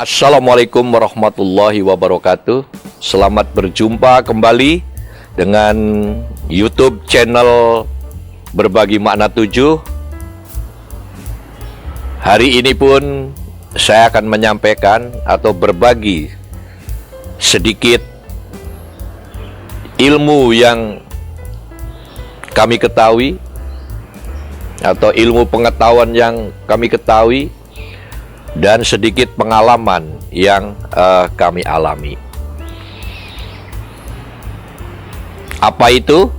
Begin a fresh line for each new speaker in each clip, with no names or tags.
Assalamualaikum warahmatullahi wabarakatuh. Selamat berjumpa kembali dengan YouTube channel Berbagi Makna 7. Hari ini pun saya akan menyampaikan atau berbagi sedikit ilmu yang kami ketahui atau ilmu pengetahuan yang kami ketahui dan sedikit pengalaman yang kami alami. Apa itu?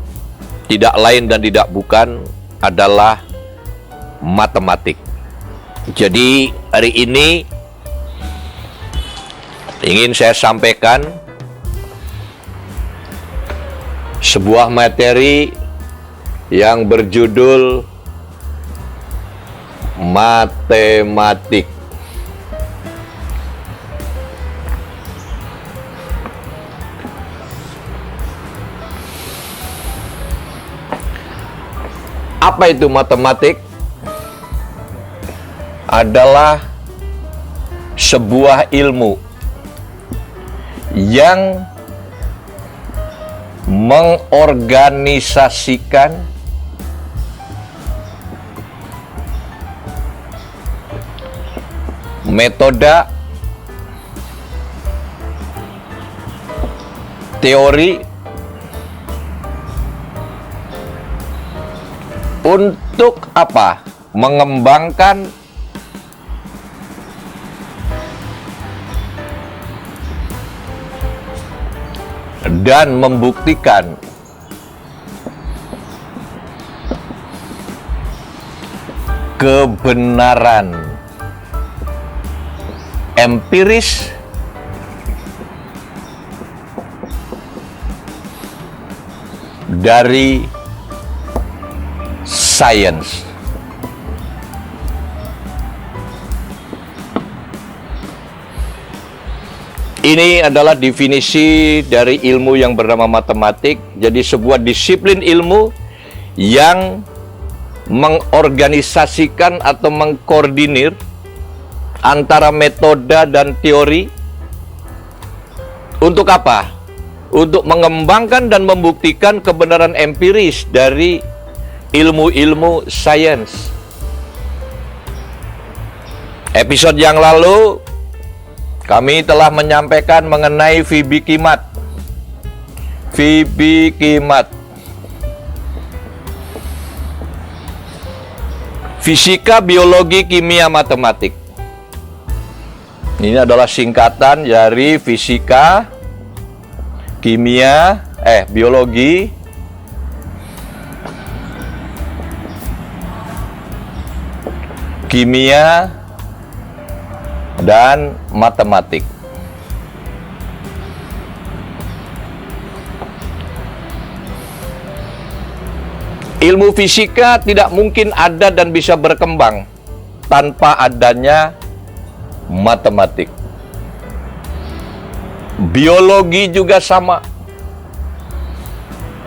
Tidak lain dan tidak bukan adalah matematik. Jadi hari ini ingin saya sampaikan sebuah materi yang berjudul matematik. Apa itu matematik? Adalah sebuah ilmu yang mengorganisasikan metode, teori untuk apa? Mengembangkan dan membuktikan kebenaran empiris dari sains. Ini adalah definisi dari ilmu yang bernama matematik. Jadi sebuah disiplin ilmu yang mengorganisasikan atau mengkoordinir antara metode dan teori. Untuk apa? Untuk mengembangkan dan membuktikan kebenaran empiris dari ilmu-ilmu sains. Episode yang lalu kami telah menyampaikan mengenai Fibikimat. Fisika, biologi, kimia, matematik. Ini adalah singkatan dari fisika, kimia, biologi, kimia, dan matematik. Ilmu fisika tidak mungkin ada dan bisa berkembang tanpa adanya matematik. Biologi juga sama.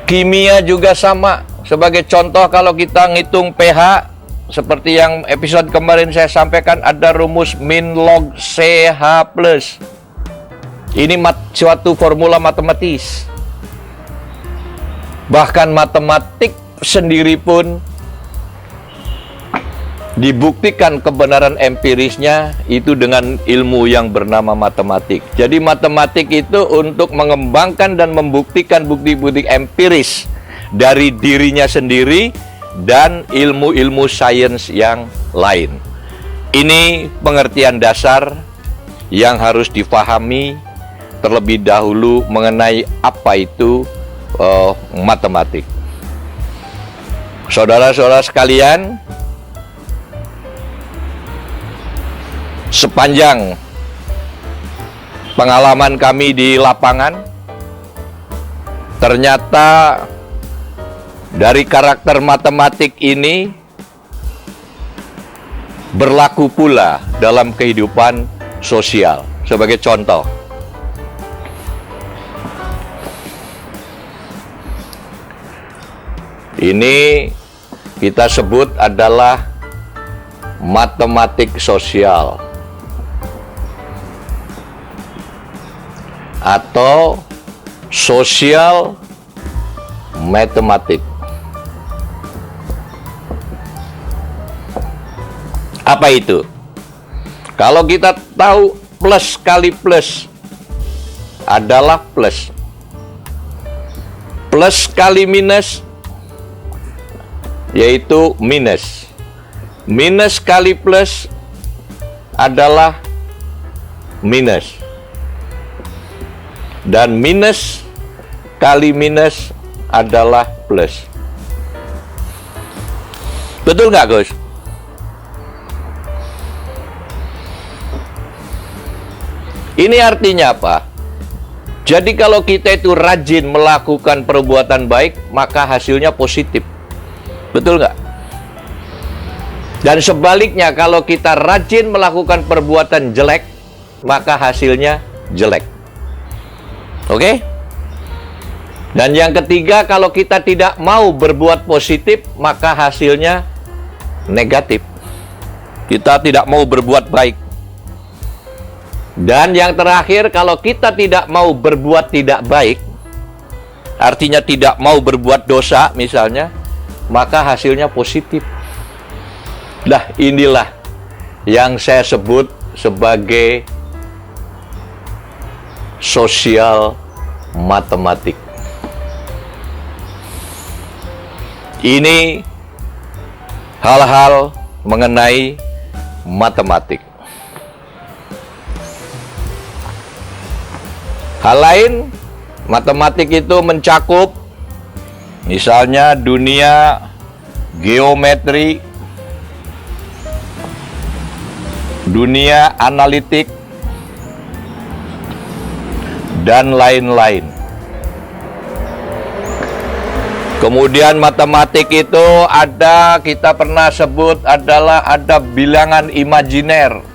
Kimia juga sama. Sebagai contoh, kalau kita ngitung pH, seperti yang episode kemarin saya sampaikan, ada rumus min log CH+. Ini suatu formula matematis. Bahkan matematik sendiri pun dibuktikan kebenaran empirisnya itu dengan ilmu yang bernama matematik. Jadi matematik itu untuk mengembangkan dan membuktikan bukti-bukti empiris dari dirinya sendiri dan ilmu-ilmu sains yang lain. Ini pengertian dasar yang harus difahami terlebih dahulu mengenai apa itu matematik. Saudara-saudara sekalian, sepanjang pengalaman kami di lapangan, ternyata dari karakter matematik ini berlaku pula dalam kehidupan sosial. Sebagai contoh, ini kita sebut adalah matematik sosial. atau social matematik. Apa itu? Kalau kita tahu plus kali plus adalah plus. Plus kali minus yaitu minus. Minus kali plus adalah minus. Dan minus kali minus adalah plus. Betul nggak, Gus? Ini artinya apa? Jadi kalau kita itu rajin melakukan perbuatan baik, maka hasilnya positif. Betul nggak? Dan sebaliknya, kalau kita rajin melakukan perbuatan jelek, maka hasilnya jelek. Oke? Dan yang ketiga, kalau kita tidak mau berbuat positif, maka hasilnya negatif. Kita tidak mau berbuat baik. Dan yang terakhir, kalau kita tidak mau berbuat tidak baik, artinya tidak mau berbuat dosa misalnya, maka hasilnya positif. Nah, inilah yang saya sebut sebagai sosial matematik. Ini hal-hal mengenai matematik. Hal lain, matematik itu mencakup misalnya dunia geometri, dunia analitik, dan lain-lain. Kemudian matematik itu ada, kita pernah sebut adalah ada bilangan imajiner.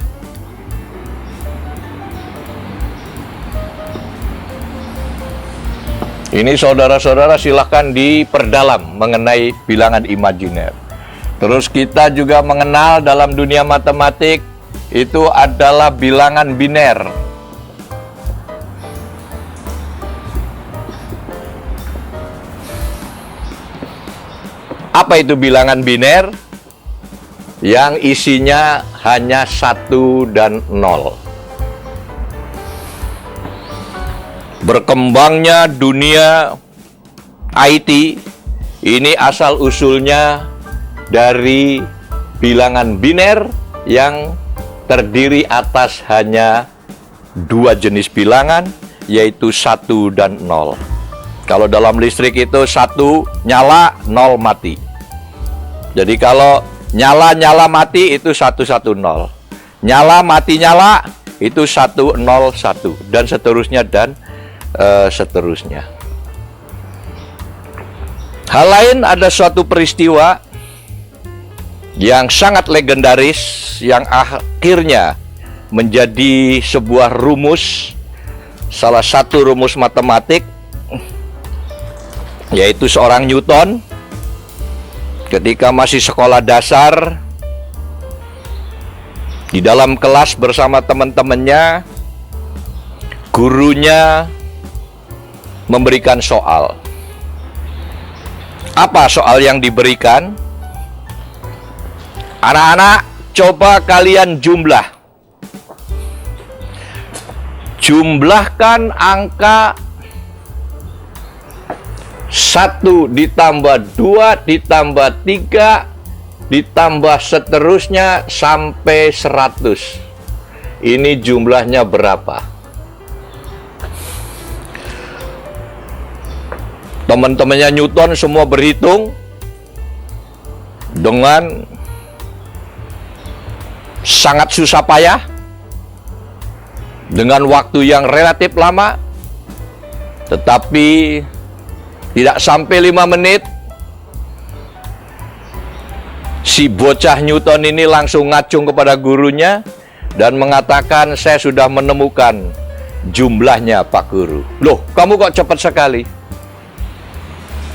Ini saudara-saudara silahkan diperdalam mengenai bilangan imajiner. Terus kita juga mengenal dalam dunia matematik itu adalah bilangan biner. Apa itu bilangan biner? Yang isinya hanya 1 dan 0. Berkembangnya dunia IT ini asal usulnya dari bilangan biner yang terdiri atas hanya 2 jenis bilangan, yaitu 1 dan 0. Kalau dalam listrik itu 1 nyala, 0 mati. Jadi kalau nyala mati itu 110. Nyala mati nyala itu 101 dan seterusnya seterusnya. Hal lain, ada suatu peristiwa yang sangat legendaris yang akhirnya menjadi sebuah rumus, salah satu rumus matematik, yaitu seorang Newton ketika masih sekolah dasar di dalam kelas bersama teman-temannya, gurunya memberikan soal. Apa soal yang diberikan? Anak-anak, coba kalian jumlahkan angka 1 ditambah 2 ditambah 3 ditambah seterusnya sampai 100. Ini jumlahnya berapa? Teman-temannya Newton semua berhitung dengan sangat susah payah, dengan waktu yang relatif lama, tetapi tidak sampai 5 menit, si bocah Newton ini langsung ngacung kepada gurunya dan mengatakan, saya sudah menemukan jumlahnya, Pak Guru. Loh, kamu kok cepat sekali?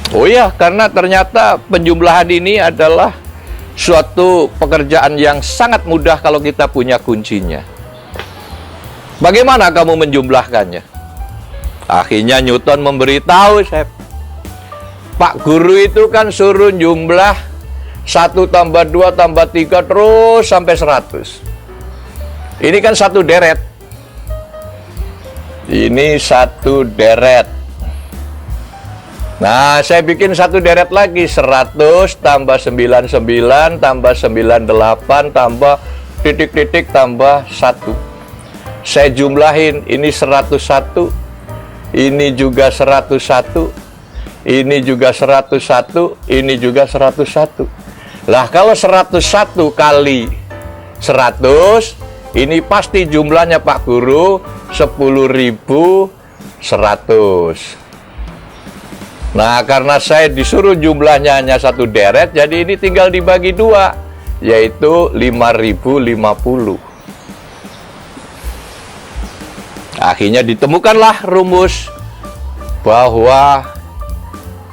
Oh ya, karena ternyata penjumlahan ini adalah suatu pekerjaan yang sangat mudah kalau kita punya kuncinya. Bagaimana kamu menjumlahkannya? Akhirnya Newton memberitahu, Pak Guru itu kan suruh jumlah 1 tambah 2 tambah 3 terus sampai 100. Ini kan satu deret. Ini satu deret. Nah, saya bikin satu deret lagi. 100 tambah 99 tambah 98 tambah titik-titik tambah 1. Saya jumlahin, ini 101, ini juga 101, ini juga 101, ini juga 101. Lah, kalau 101 kali 100, ini pasti jumlahnya Pak Guru 10.100. Nah, karena saya disuruh jumlahnya hanya satu deret, jadi ini tinggal dibagi 2, yaitu 5.050. Akhirnya ditemukanlah rumus bahwa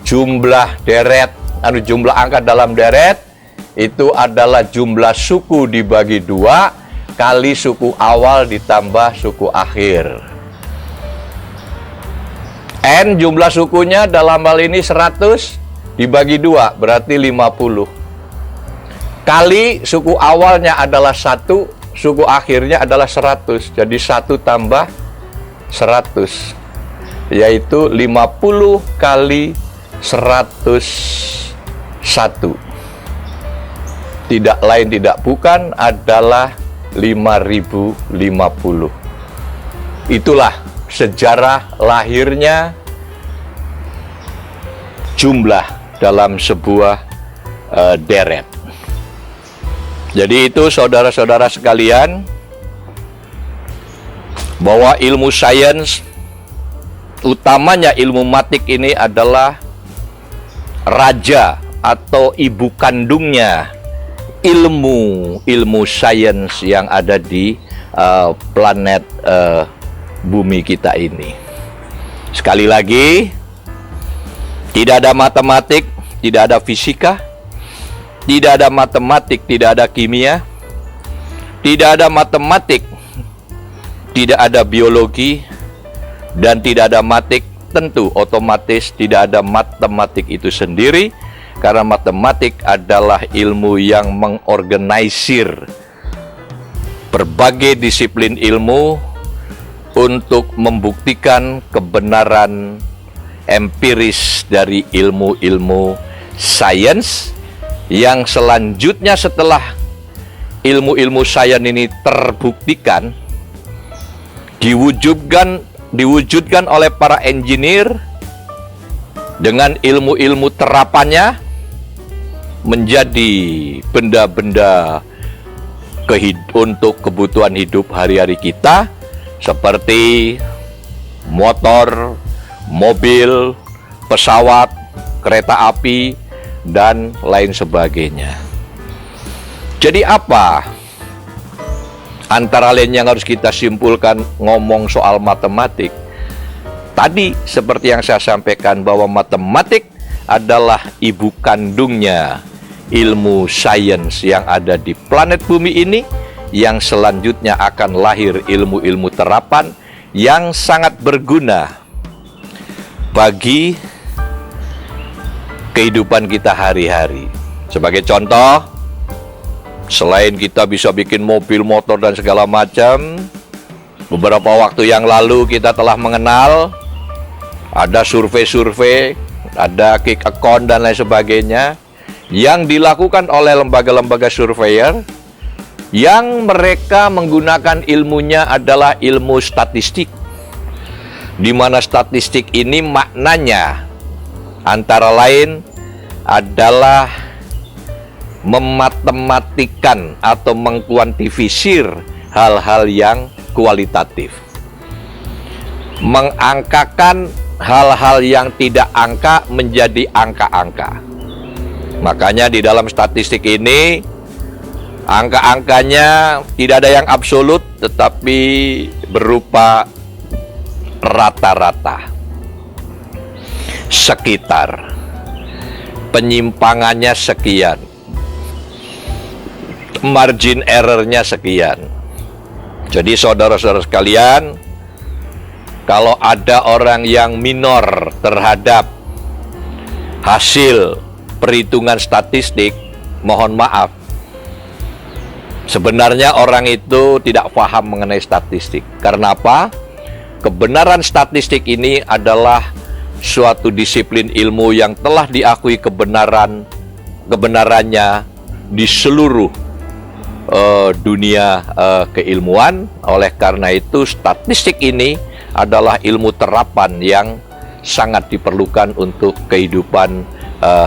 jumlah deret, jumlah angka dalam deret itu adalah jumlah suku dibagi 2 kali suku awal ditambah suku akhir. N jumlah sukunya dalam hal ini 100 dibagi 2 berarti 50. Kali suku awalnya adalah 1, suku akhirnya adalah 100. Jadi 1 tambah 100, yaitu 50 kali 101. Tidak lain tidak bukan adalah 5.050. Itulah sejarah lahirnya jumlah dalam sebuah deret. Jadi itu saudara-saudara sekalian, bahwa ilmu sains, utamanya ilmu matik ini adalah raja atau ibu kandungnya ilmu sains yang ada di planet bumi kita ini. Sekali lagi, tidak ada matematik, tidak ada fisika, tidak ada matematik, tidak ada kimia, tidak ada matematik, tidak ada biologi, dan tidak ada matik, tentu otomatis tidak ada matematik itu sendiri, karena matematik adalah ilmu yang mengorganisir berbagai disiplin ilmu untuk membuktikan kebenaran empiris dari ilmu-ilmu sains, yang selanjutnya setelah ilmu-ilmu sains ini terbuktikan, diwujudkan oleh para engineer dengan ilmu-ilmu terapannya menjadi benda-benda untuk kebutuhan hidup hari-hari kita, seperti motor, mobil, pesawat, kereta api, dan lain sebagainya. Jadi apa antara lain yang harus kita simpulkan ngomong soal matematik? Tadi seperti yang saya sampaikan, bahwa matematik adalah ibu kandungnya ilmu sains yang ada di planet bumi ini, yang selanjutnya akan lahir ilmu-ilmu terapan yang sangat berguna bagi kehidupan kita hari-hari. Sebagai contoh, selain kita bisa bikin mobil, motor, dan segala macam, beberapa waktu yang lalu kita telah mengenal ada survei-survei, ada kick account, dan lain sebagainya yang dilakukan oleh lembaga-lembaga surveyor, yang mereka menggunakan ilmunya adalah ilmu statistik, di mana statistik ini maknanya antara lain adalah mematematikan atau mengkuantifisir hal-hal yang kualitatif, mengangkakan hal-hal yang tidak angka menjadi angka-angka. Makanya di dalam statistik ini, angka-angkanya tidak ada yang absolut, tetapi berupa rata-rata, sekitar, penyimpangannya sekian, margin errornya sekian. Jadi saudara-saudara sekalian, kalau ada orang yang minor terhadap hasil perhitungan statistik, mohon maaf. Sebenarnya orang itu tidak paham mengenai statistik. Karena apa? Kebenaran statistik ini adalah suatu disiplin ilmu yang telah diakui kebenarannya di seluruh dunia keilmuan. Oleh karena itu, statistik ini adalah ilmu terapan yang sangat diperlukan untuk kehidupan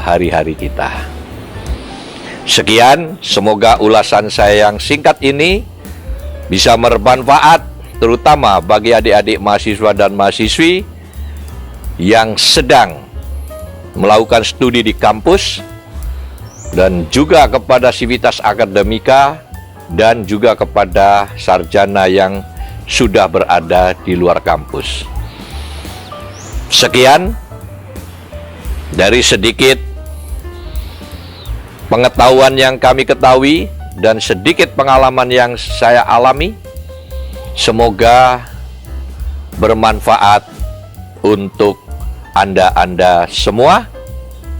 hari-hari kita. Sekian, semoga ulasan saya yang singkat ini bisa bermanfaat, terutama bagi adik-adik mahasiswa dan mahasiswi yang sedang melakukan studi di kampus, dan juga kepada sivitas akademika, dan juga kepada sarjana yang sudah berada di luar kampus. Sekian dari sedikit pengetahuan yang kami ketahui dan sedikit pengalaman yang saya alami. Semoga bermanfaat untuk Anda semua.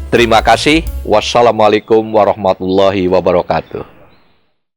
Terima kasih. Wassalamualaikum warahmatullahi wabarakatuh.